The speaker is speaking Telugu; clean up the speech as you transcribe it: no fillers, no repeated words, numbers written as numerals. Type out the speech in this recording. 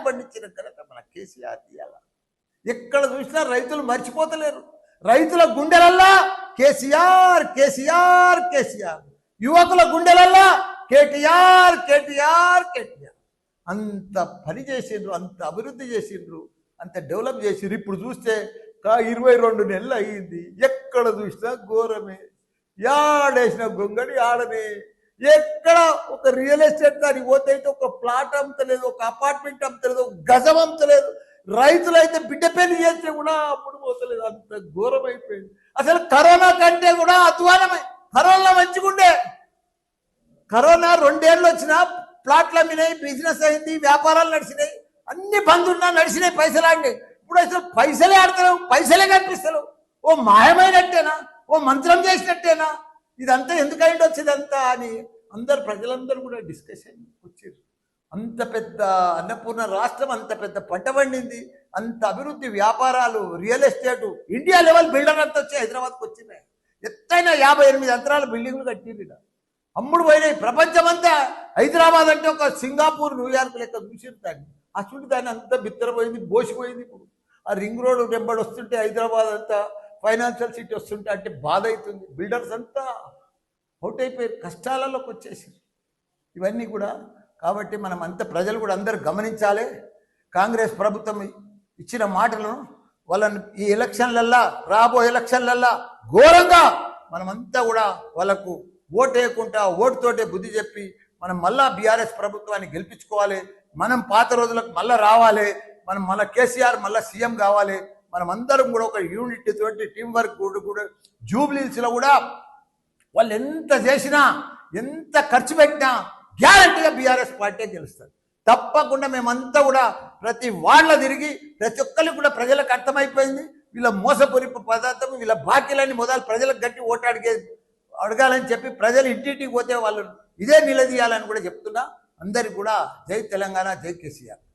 పండించిన ఘనత మన కేసీఆర్ తీయాల. ఎక్కడ చూసినా రైతులు మర్చిపోతలేరు. రైతుల గుండెలల్లా కేసీఆర్ కేసీఆర్ కేసీఆర్, యువకుల గుండెలల్లా కేటీఆర్ కేటీఆర్ కేటీఆర్. అంత పని చేసిండ్రు, అంత అభివృద్ధి చేసిండ్రు, అంత డెవలప్ చేసిండ్రు. ఇప్పుడు చూస్తే 22 నెలలు అయ్యింది, ఎక్కడ చూసినా ఘోరమే. యాడేసిన గొంగడి ఆడనే. ఎక్కడ ఒక రియల్ ఎస్టేట్ దానికి పోతే అయితే ఒక ప్లాట్ అమ్మతలేదు, ఒక అపార్ట్మెంట్ అమ్మతలేదు, ఒక గజం అమ్మతలేదు. రైతులైతే బిడ్డ పెళ్లి చేస్తే కూడా అప్పుడు పోతలేదు. అంత ఘోరం అయిపోయింది. అసలు కరోనా కంటే కూడా అధ్వానమై. కరోనా మంచిగుండే. కరోనా 2 ఏళ్ళు వచ్చినా ప్లాట్లు అమ్మినాయి, బిజినెస్ అయింది, వ్యాపారాలు నడిచినాయి, అన్ని బంద్ ఉన్నా నడిచినాయి, పైసలు ఆడినాయి. ఇప్పుడు అసలు పైసలే ఆడతలేవు, పైసలే కనిపిస్తలేవు. ఓ మాయమైనట్టేనా, ఓ మంత్రం చేసినట్టేనా, ఇదంతా ఎందుకైంది వచ్చిందంతా అని అందరు ప్రజలందరూ కూడా డిస్కషన్ వచ్చారు. అంత పెద్ద అన్నపూర్ణ రాష్ట్రం, అంత పెద్ద పంట పండింది, అంత అభివృద్ధి, వ్యాపారాలు, real estate, India level builder అంతా వచ్చి హైదరాబాద్కి వచ్చినాయి. ఎత్తైన 58 అంతరాల బిల్డింగ్లు కట్టింది. అమ్ముడు పోయినాయి. ప్రపంచమంతా హైదరాబాద్ అంటే ఒక సింగపూర్, న్యూయార్క్ లెక్క చూసింది దాన్ని. అసలు దాన్ని అంతా బిత్తరపోయింది, బోసిపోయింది. ఇప్పుడు ఆ రింగ్ రోడ్ వెంబడి వస్తుంటే హైదరాబాద్ అంతా ఫైనాన్షియల్ సిటీ వస్తుంటే అంటే బాధ అవుతుంది. బిల్డర్స్ అంతా అవుట్ అయిపోయారు, కష్టాలలోకి వచ్చేసారు. ఇవన్నీ కూడా కాబట్టి మనం అంత ప్రజలు కూడా అందరూ గమనించాలి. కాంగ్రెస్ ప్రభుత్వం ఇచ్చిన మాటలను వాళ్ళని ఈ ఎలక్షన్లల్లా, రాబోయే ఎలక్షన్లల్లా ఘోరంగా మనమంతా కూడా వాళ్ళకు ఓటు వేయకుండా ఓటుతోటే బుద్ధి చెప్పి మనం మళ్ళా బీఆర్ఎస్ ప్రభుత్వాన్ని గెలిపించుకోవాలి. మనం పాత రోజులకు మళ్ళీ రావాలి. మనం మళ్ళీ కేసీఆర్ మళ్ళీ సీఎం కావాలి. మనం అందరం కూడా ఒక యూనిట్ తోటి టీం వర్క్ కూడా జూబ్లీహిల్స్లో కూడా వాళ్ళు ఎంత చేసినా, ఎంత ఖర్చు పెట్టినా గ్యారంటీగా బీఆర్ఎస్ పార్టీ గెలుస్తుంది. తప్పకుండా మేమంతా కూడా ప్రతి వాళ్ళ తిరిగి ప్రతి ఒక్కరికి కూడా ప్రజలకు అర్థమైపోయింది. వీళ్ళ మోసపూరిత పదార్థం, వీళ్ళ బాకీలని మొదలు ప్రజలకు గట్టి ఓటు అడగాలని చెప్పి ప్రజలు ఇంటింటికి పోతే వాళ్ళు ఇదే నిలదీయాలని కూడా చెప్తున్నా. అందరికి కూడా జై తెలంగాణ, జై కేసీఆర్.